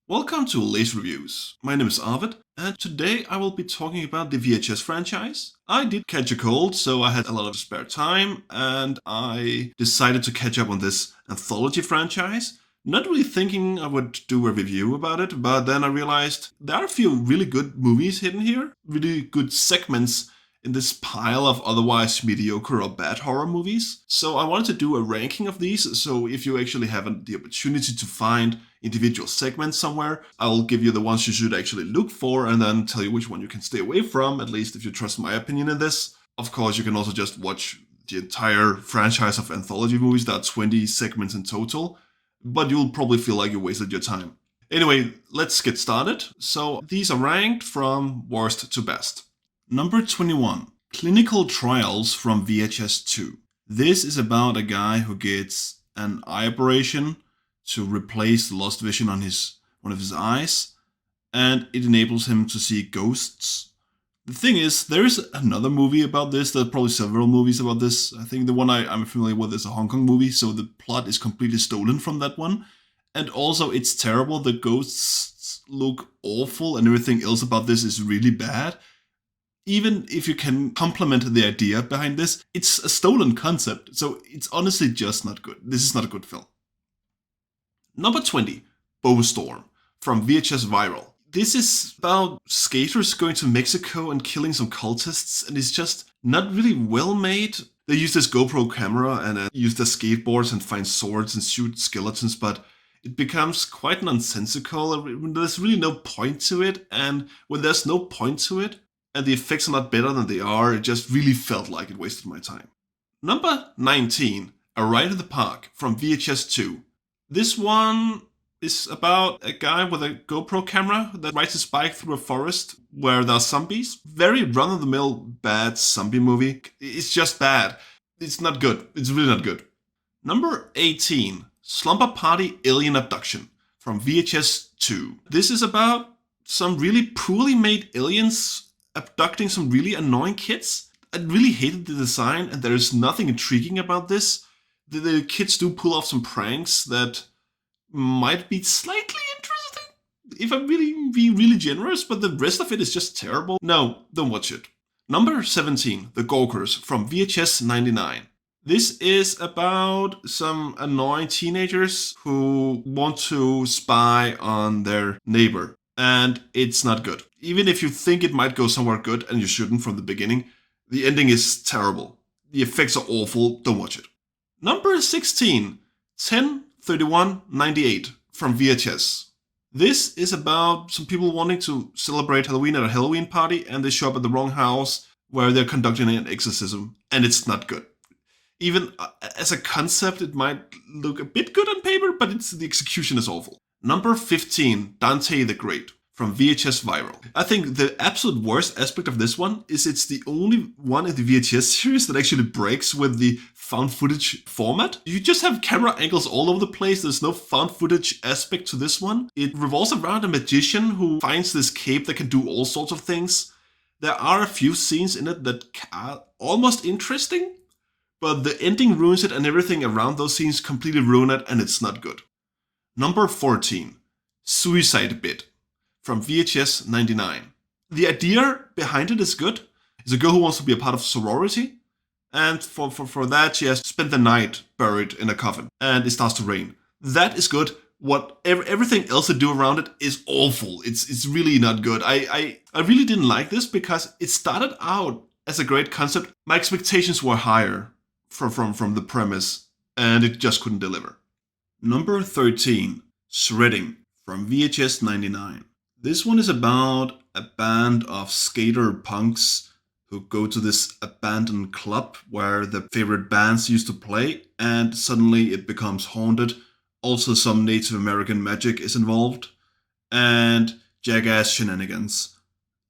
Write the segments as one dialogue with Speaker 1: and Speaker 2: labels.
Speaker 1: Welcome to Lace Reviews. My name is Arvid, and today I will be talking about the VHS franchise. I did catch a cold, so I had a lot of spare time, and I decided to catch up on this anthology franchise. Not really thinking I would do a review about it, but then I realized there are a few really good movies hidden here, really good segments in this pile of otherwise mediocre or bad horror movies. So I wanted to do a ranking of these, so if you actually have the opportunity to find individual segments somewhere, I'll give you the ones you should actually look for and then tell you which one you can stay away from, at least if you trust my opinion in this. Of course, you can also just watch the entire franchise of anthology movies. There are 20 segments in total, but you'll probably feel like you wasted your time. Anyway, let's get started. So these are ranked from worst to best. Number 21, Clinical Trials from VHS 2. This is about a guy who gets an eye operation to replace the lost vision on one of his eyes, and it enables him to see ghosts. The thing is, there is another movie about this. There are probably several movies about this. I think the one I'm familiar with is a Hong Kong movie, so the plot is completely stolen from that one. And also, it's terrible. The ghosts look awful, and everything else about this is really bad. Even if you can compliment the idea behind this, it's a stolen concept, so it's honestly just not good. This is not a good film. Number 20, Bowstorm from VHS Viral. This is about skaters going to Mexico and killing some cultists, and it's just not really well made. They use this GoPro camera and use their skateboards and find swords and shoot skeletons, but it becomes quite nonsensical. There's really no point to it, and when there's no point to it, and the effects are not better than they are, it just really felt like it wasted my time. Number 19, A Ride in the Park from VHS 2. This one is about a guy with a GoPro camera that rides his bike through a forest where there are zombies. Very run-of-the-mill bad zombie movie. It's just bad. It's not good. It's really not good. Number 18, Slumber Party Alien Abduction from VHS 2. This is about some really poorly made aliens abducting some really annoying kids. I really hated the design, and there is nothing intriguing about this. The kids do pull off some pranks that might be slightly interesting, if I'm being really generous, but the rest of it is just terrible. No, don't watch it. Number 17, The Gawkers from VHS 99. This is about some annoying teenagers who want to spy on their neighbor, and it's not good. Even if you think it might go somewhere good, and you shouldn't from the beginning, the ending is terrible. The effects are awful, don't watch it. Number 16, 10/31/98 from VHS. This is about some people wanting to celebrate Halloween at a Halloween party, and they show up at the wrong house where they're conducting an exorcism, and it's not good. Even as a concept, it might look a bit good on paper, but the execution is awful. Number 15, Dante the Great from VHS Viral. I think the absolute worst aspect of this one is it's the only one in the VHS series that actually breaks with the found footage format. You just have camera angles all over the place. There's no found footage aspect to this one. It revolves around a magician who finds this cape that can do all sorts of things. There are a few scenes in it that are almost interesting, but the ending ruins it, and everything around those scenes completely ruin it, and it's not good. Number 14, Suicide Bit from VHS 99. The idea behind it is good. It's a girl who wants to be a part of sorority, and for that she has spent the night buried in a coffin, and it starts to rain. That is good. Everything else they do around it is awful. It's really not good. I really didn't like this because it started out as a great concept. My expectations were higher from the premise, and it just couldn't deliver. Number 13, Shredding from VHS 99. This one is about a band of skater punks who go to this abandoned club where their favorite bands used to play, and suddenly it becomes haunted. Also, some Native American magic is involved, and jackass shenanigans.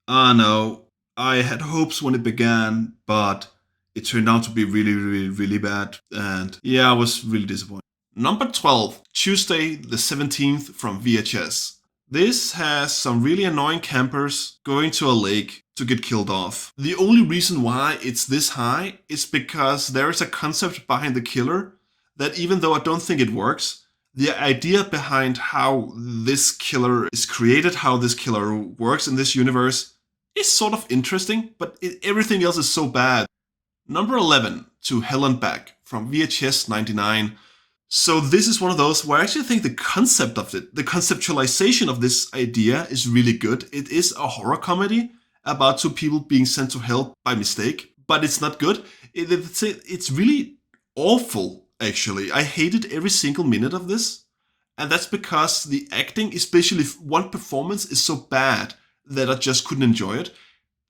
Speaker 1: No, I had hopes when it began, but it turned out to be really bad, and yeah, I was really disappointed. Number 12, Tuesday the 17th from VHS. This has some really annoying campers going to a lake to get killed off. The only reason why it's this high is because there is a concept behind the killer that, even though I don't think it works, The idea behind how this killer is created, how this killer works in this universe, is sort of interesting, but everything else is so bad. Number 11, To Hell and Back, from VHS 99. So this is one of those where I actually think the concept of it, the conceptualization of this idea is really good. It is a horror comedy about two people being sent to hell by mistake, but it's not good. It's really awful, actually. I hated every single minute of this. And that's because the acting, especially one performance, is so bad that I just couldn't enjoy it.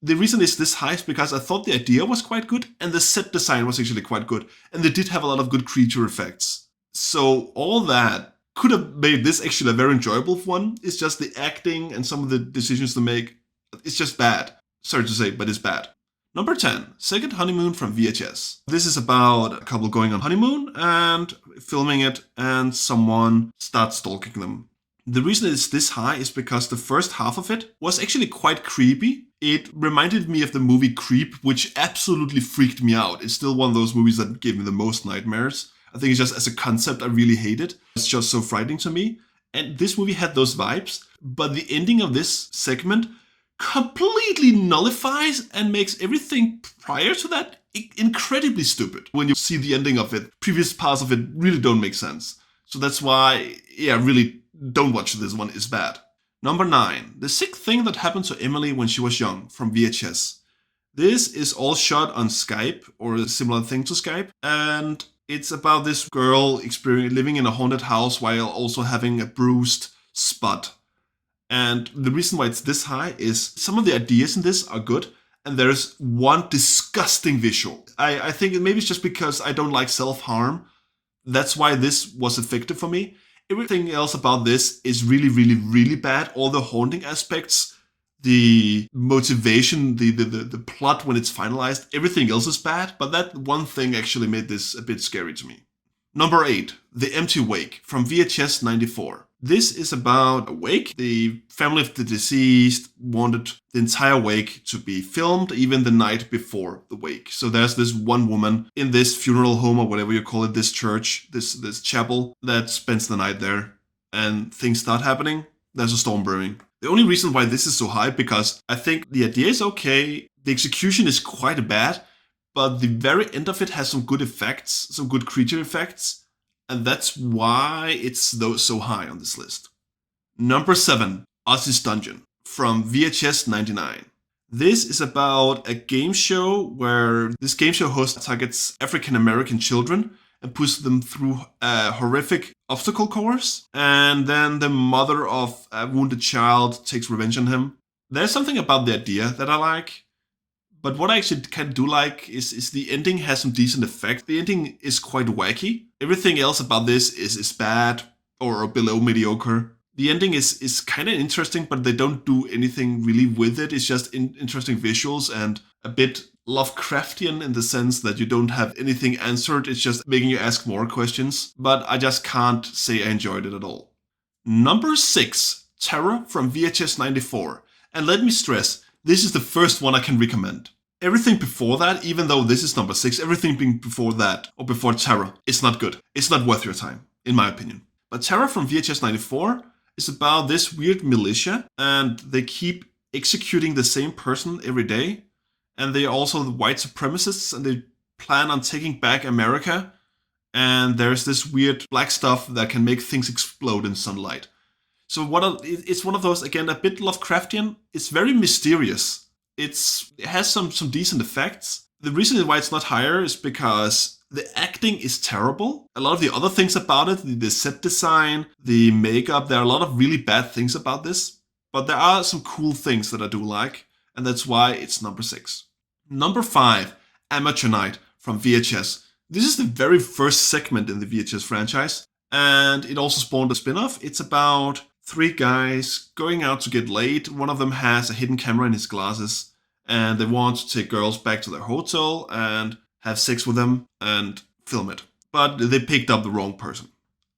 Speaker 1: The reason it's this high is because I thought the idea was quite good and the set design was actually quite good. And they did have a lot of good creature effects. So all that could have made this actually a very enjoyable one. It's just the acting and some of the decisions to make. It's just bad. Sorry to say, but it's bad. Number 10, Second Honeymoon from VHS. This is about a couple going on honeymoon and filming it, and someone starts stalking them. The reason it's this high is because the first half of it was actually quite creepy. It reminded me of the movie Creep, which absolutely freaked me out. It's still one of those movies that gave me the most nightmares. I think it's just as a concept, I really hate it. It's just so frightening to me. And this movie had those vibes, but the ending of this segment completely nullifies and makes everything prior to that incredibly stupid. When you see the ending of it, previous parts of it really don't make sense. So that's why, really don't watch this one, it's bad. Number 9, The Sick Thing That Happened to Emily When She Was Young, from VHS. This is all shot on Skype, or a similar thing to Skype, and it's about this girl living in a haunted house while also having a bruised spot. And the reason why it's this high is some of the ideas in this are good, and there's one disgusting visual. I think maybe it's just because I don't like self-harm. That's why this was effective for me. Everything else about this is really, really, really bad. All the haunting aspects, the motivation, the plot when it's finalized, everything else is bad. But that one thing actually made this a bit scary to me. Number 8, The Empty Wake, from VHS 94. This is about a wake. The family of the deceased wanted the entire wake to be filmed, even the night before the wake. So there's this one woman in this funeral home, or whatever you call it, this church, this chapel, that spends the night there. And things start happening. There's a storm brewing. The only reason why this is so high, because I think the idea is okay, the execution is quite bad, but the very end of it has some good effects, some good creature effects. And that's why it's so high on this list. Number 7, Ozzy's Dungeon, from VHS 99. This is about a game show where this game show host targets African American children and puts them through a horrific obstacle course. And then the mother of a wounded child takes revenge on him. There's something about the idea that I like. But what I actually kind of do like is the ending has some decent effect. The ending is quite wacky. Everything else about this is bad or below mediocre. The ending is kind of interesting, but they don't do anything really with it. It's just interesting visuals and a bit Lovecraftian in the sense that you don't have anything answered. It's just making you ask more questions. But I just can't say I enjoyed it at all. Number 6, Terror, from VHS 94. And let me stress, this is the first one I can recommend. Everything before that, even though this is number 6, everything being before that, or before Terror, it's not good. It's not worth your time, in my opinion. But Terror from VHS 94 is about this weird militia, and they keep executing the same person every day. And they are also the white supremacists, and they plan on taking back America. And there's this weird black stuff that can make things explode in sunlight. So it's one of those, again, a bit Lovecraftian. It's very mysterious. It has some decent effects. The reason why it's not higher is because the acting is terrible. A lot of the other things about it, the set design, the makeup, there are a lot of really bad things about this. But there are some cool things that I do like, and that's why it's number 6. Number 5, Amateur Night, from VHS. This is the very first segment in the VHS franchise, and it also spawned a spin-off. It's about 3 guys going out to get laid. One of them has a hidden camera in his glasses, and they want to take girls back to their hotel and have sex with them and film it. But they picked up the wrong person.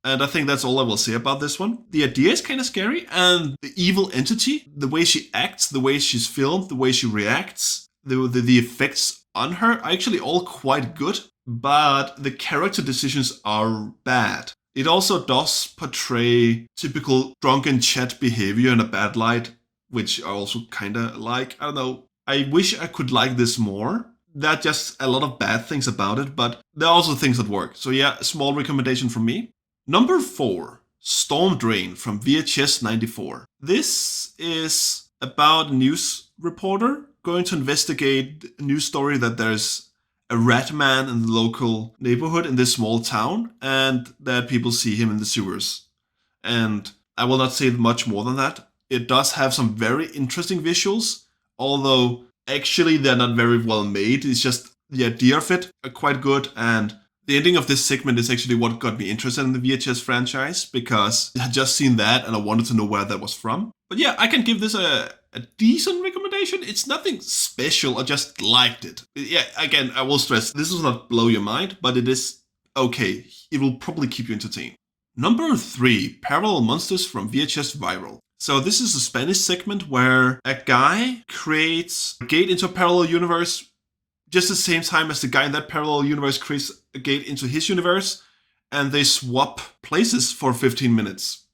Speaker 1: And I think that's all I will say about this one. The idea is kind of scary, and the evil entity, the way she acts, the way she's filmed, the way she reacts, the effects on her are actually all quite good, but the character decisions are bad. It also does portray typical drunken chat behavior in a bad light, which I also kind of like. I don't know. I wish I could like this more. There are just a lot of bad things about it, but there are also things that work. So yeah, a small recommendation from me. Number 4, Storm Drain from VHS 94. This is about a news reporter going to investigate a news story that there's a rat man in the local neighborhood in this small town, and that people see him in the sewers. And I will not say much more than that. It does have some very interesting visuals, although actually they're not very well made. It's just the idea of it are quite good, and the ending of this segment is actually what got me interested in the VHS franchise, because I had just seen that and I wanted to know where that was from. But yeah, I can give this a decent recommendation. It's nothing special, I just liked it. Yeah, again, I will stress, this will not blow your mind, but it is okay. It will probably keep you entertained. Number 3, Parallel Monsters from VHS Viral. So this is a Spanish segment where a guy creates a gate into a parallel universe just the same time as the guy in that parallel universe creates a gate into his universe, and they swap places for 15 minutes.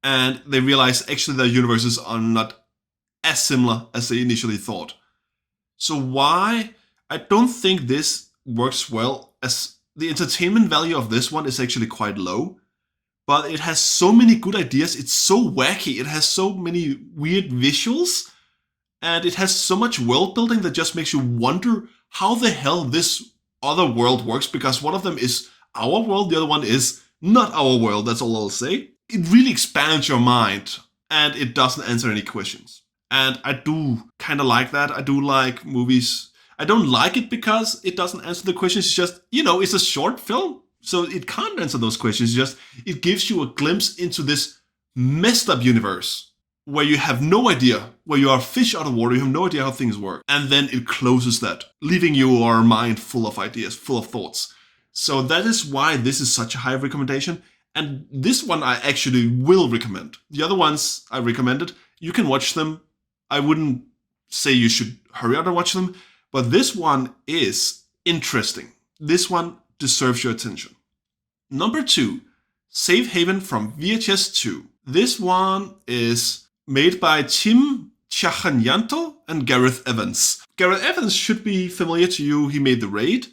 Speaker 1: And they realize actually their universes are not as similar as they initially thought. So why? I don't think this works well, as the entertainment value of this one is actually quite low. But it has so many good ideas, it's so wacky, it has so many weird visuals, and it has so much world building that just makes you wonder how the hell this other world works, because one of them is our world, the other one is not our world, that's all I'll say. It really expands your mind, and it doesn't answer any questions. And I do kind of like that. I do like movies. I don't like it because it doesn't answer the questions. It's just, it's a short film, so it can't answer those questions. It gives you a glimpse into this messed up universe where you have no idea, where you are a fish out of water, you have no idea how things work. And then it closes that, leaving your mind full of ideas, full of thoughts. So that is why this is such a high recommendation. And this one I actually will recommend. The other ones I recommended, you can watch them. I wouldn't say you should hurry out and watch them, but this one is interesting. This one deserves your attention. Number 2, Safe Haven from VHS 2. This one is made by Tjahjanto and Garth Evans. Garth Evans should be familiar to you. He made The Raid.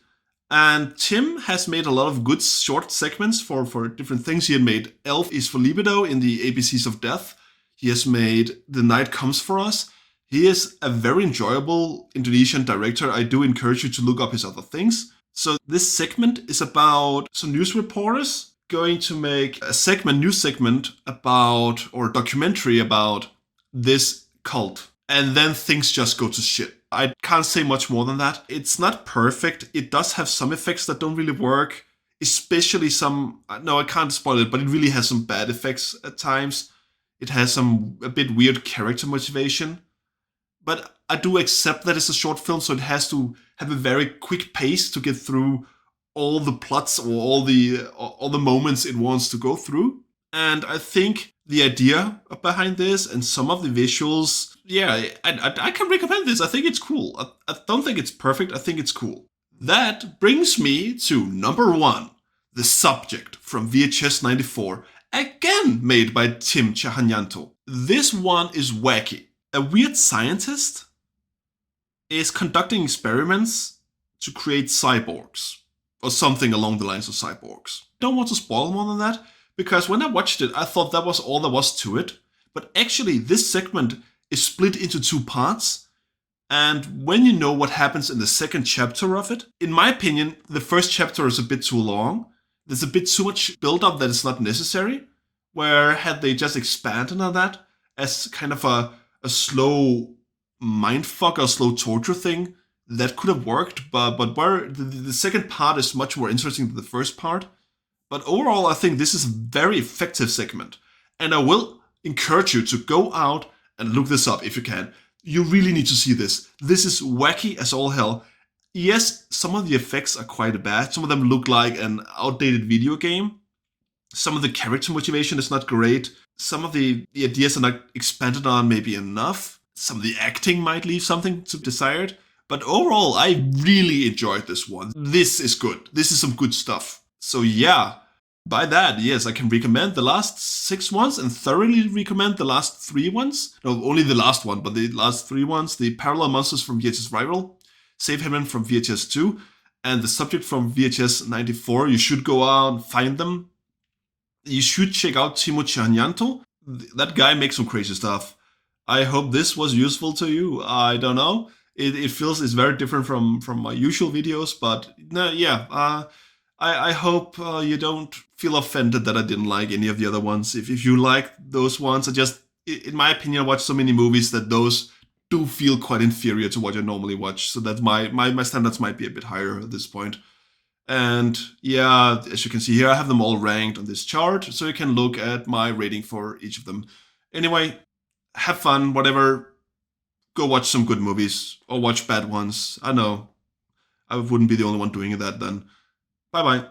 Speaker 1: And Tim has made a lot of good short segments for different things. He had made Elf is for Libido in the ABCs of Death. He has made The Night Comes for Us. He is a very enjoyable Indonesian director. I do encourage you to look up his other things. So this segment is about some news reporters going to make a news segment about, or a documentary about, this cult. And then things just go to shit. I can't say much more than that. It's not perfect. It does have some effects that don't really work, especially some, no, I can't spoil it, but it really has some bad effects at times. It has a bit weird character motivation. But I do accept that it's a short film, so it has to have a very quick pace to get through all the plots or all the moments it wants to go through. And I think the idea behind this and some of the visuals, yeah, I can recommend this. I think it's cool. I don't think it's perfect. I think it's cool. That brings me to number 1, The Subject from VHS 94, again made by Tjahjanto. This one is wacky. A weird scientist is conducting experiments to create cyborgs, or something along the lines of cyborgs. Don't want to spoil more than that, because when I watched it, I thought that was all there was to it. But actually, this segment is split into 2 parts. And when you know what happens in the second chapter of it, in my opinion, the first chapter is a bit too long. There's a bit too much build-up that is not necessary. Where had they just expanded on that as kind of a slow mindfuck or slow torture thing, that could have worked. But where the second part is much more interesting than the first part. But overall, I think this is a very effective segment. And I will encourage you to go out and look this up if you can. You really need to see this. This is wacky as all hell. Yes, some of the effects are quite bad. Some of them look like an outdated video game. Some of the character motivation is not great. Some of the ideas are not expanded on maybe enough. Some of the acting might leave something to be desired. But overall, I really enjoyed this one. This is good. This is some good stuff. So yeah, By that, yes, I can recommend the last 6 ones and thoroughly recommend the last 3 ones. No, only the last one, but the last 3 ones. The Parallel Monsters from VHS Rival, Safe Haven from VHS 2, and The Subject from VHS 94. You should go out and find them. You should check out Timo Tjahjanto. That guy makes some crazy stuff. I hope this was useful to you. I don't know. It feels it's very different from my usual videos, but no, yeah. I hope you don't feel offended that I didn't like any of the other ones. If you like those ones, in my opinion, I watch so many movies that those do feel quite inferior to what I normally watch. So that my standards might be a bit higher at this point. And yeah, as you can see here, I have them all ranked on this chart, so you can look at my rating for each of them. Anyway, have fun, whatever. Go watch some good movies or watch bad ones. I know. I wouldn't be the only one doing that then. Bye bye.